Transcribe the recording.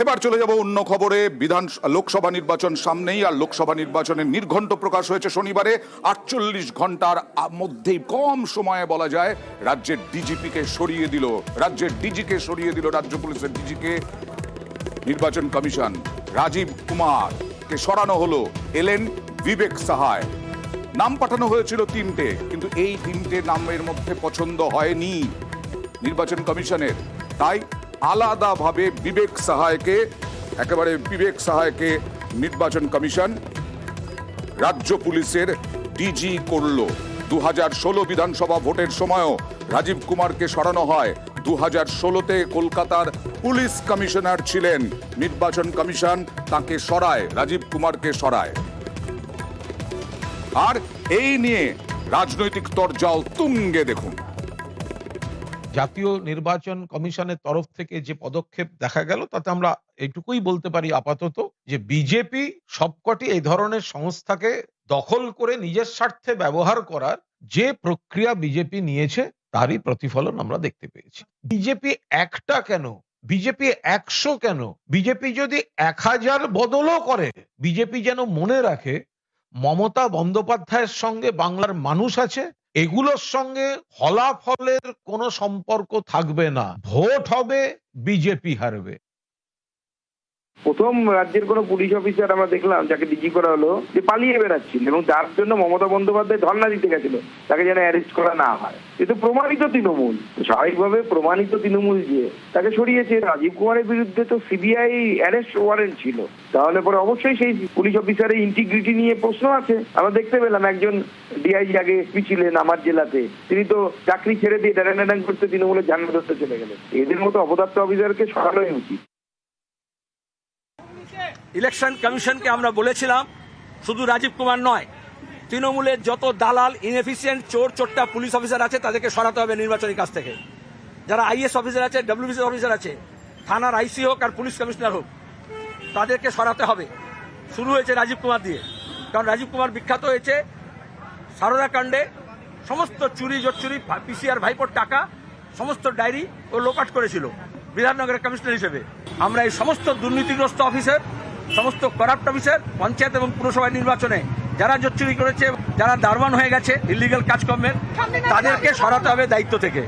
এবার চলে যাব অন্য খবরে। লোকসভা নির্বাচন সামনেই, আর লোকসভা নির্বাচনের নির্ঘণ্ট প্রকাশ হয়েছে শনিবারে। 48 ঘন্টার মধ্যেই, কম সময়ে বলা যায়, রাজ্যের ডিজিপিকে সরিয়ে দিল, রাজ্য পুলিশের ডিজিকে নির্বাচন কমিশন। রাজীব কুমারকে সরানো হলো, এলেন বিবেক সাহায়। নাম পাঠানো হয়েছিল 3টে, কিন্তু এই 3টে নামের মধ্যে পছন্দ হয়নি নির্বাচন কমিশনের। তাই আলাদাভাবে বিবেক সাহায়কে নির্বাচন কমিশন রাজ্য পুলিশের ডিজি করলো। 2016 বিধানসভা ভোটের সময়ও রাজীব কুমারকে সরানো হয়। 2016-তে কলকাতার পুলিশ কমিশনার ছিলেন, নির্বাচন কমিশন তাকে সরায়, রাজীব কুমারকে সরায়। আর এই নিয়ে রাজনৈতিক তরজাল তুঙ্গে। দেখুন, জাতীয় নির্বাচন কমিশনের তরফ থেকে যে পদক্ষেপ দেখা গেল, তাতে আমরা এইটুকুই বলতে পারি আপাতত যে বিজেপি সবকটি এই ধরনের সংস্থাকে দখল করে নিজের স্বার্থে ব্যবহার করার যে প্রক্রিয়া বিজেপি নিয়েছে, তারই প্রতিফলন আমরা দেখতে পেয়েছি। বিজেপি একটা কেন, বিজেপি 100 কেন, বিজেপি যদি 1000 বদলও করে, বিজেপি যেন মনে রাখে মমতা বন্দ্যোপাধ্যায়ের সঙ্গে বাংলার মানুষ আছে। এগুলোর সঙ্গে ফলাফলের কোনো সম্পর্ক থাকবে না। ভোট হবে, বিজেপি হারবে। প্রথম রাজ্যের কোন পুলিশ অফিসার আমরা দেখলাম যাকে ডিজি করা হলো, যে পালিয়ে বেড়াচ্ছিল, এবং যার জন্য মমতা বন্দ্যোপাধ্যায় ধর্ণা দিতে গেছিল, তাকে যেন অ্যারেস্ট করা না হয়। কিন্তু প্রমাণিত তৃণমূল, স্বাভাবিকভাবে প্রমাণিত তৃণমূল যে তাকে সরিয়েছে। রাজীব কুমারের বিরুদ্ধে তো সিবিআই অ্যারেস্ট ওয়ারেন্ট ছিল, তাহলে পরে অবশ্যই সেই পুলিশ অফিসারের ইন্টিগ্রিটি নিয়ে প্রশ্ন আছে। আমরা দেখতে পেলাম একজন ডিআইজি, আগে এসপি ছিলেন আমার জেলাতে, তিনি তো চাকরি ছেড়ে দিয়ে ড্যাং করতে তৃণমূলের ঝান্ডা ধরতে চলে গেলেন। এদের মতো অপদার্থ অফিসারকে সরানোই উচিত। ইলেকশন কমিশনকে আমরা বলেছিলাম, শুধু রাজীব কুমার নয়, তৃণমূলের যত দালাল, ইনএফিসিয়েন্ট, চোরটা পুলিশ অফিসার আছে, তাদেরকে সরাতে হবে নির্বাচনী কাজ থেকে। যারা আইএস অফিসার আছে, ডব্লিউবিসি অফিসার আছে, থানার আইসি হোক আর পুলিশ কমিশনার হোক, তাদেরকে সরাতে হবে। শুরু হয়েছে রাজীব কুমার দিয়ে, কারণ রাজীব কুমার বিখ্যাত হয়েছে সারদা কাণ্ডে সমস্ত চুরি জোচ্চুরি, পিসিআর ভাইপোর টাকা, সমস্ত ডায়েরি ও লোপাট করেছিল বিধাননগরের কমিশনার হিসেবে। আমরা এই সমস্ত দুর্নীতিগ্রস্ত অফিসার, সমস্ত করাপ্ট অফিসার, পঞ্চায়েত এবং পুরসভা নির্বাচনে যারা জোচ্চুরি করেছে, যারা দারোয়ান হয়ে গেছে ইলিগাল কাজকর্মের, তাদেরকে সরাতে হবে দায়িত্ব থেকে।